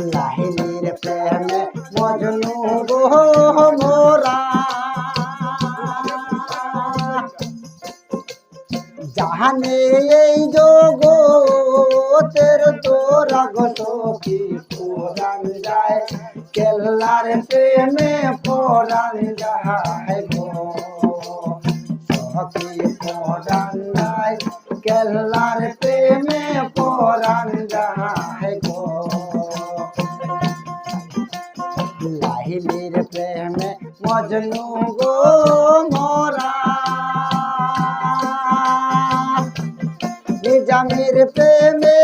লাহিনীর প্রেমে মজনু গো মোরা জাহানে এই জগতের তোরা গো সখী পুরাণ যায় কেল্লার প্রেমে পরাণ যায় গো সখী পরাণ যায় কেল্লার প্রেমে পরাণ যায় গো লাহিনীর প্রেমে মজনু গো মোরা নিজামের প্রেমে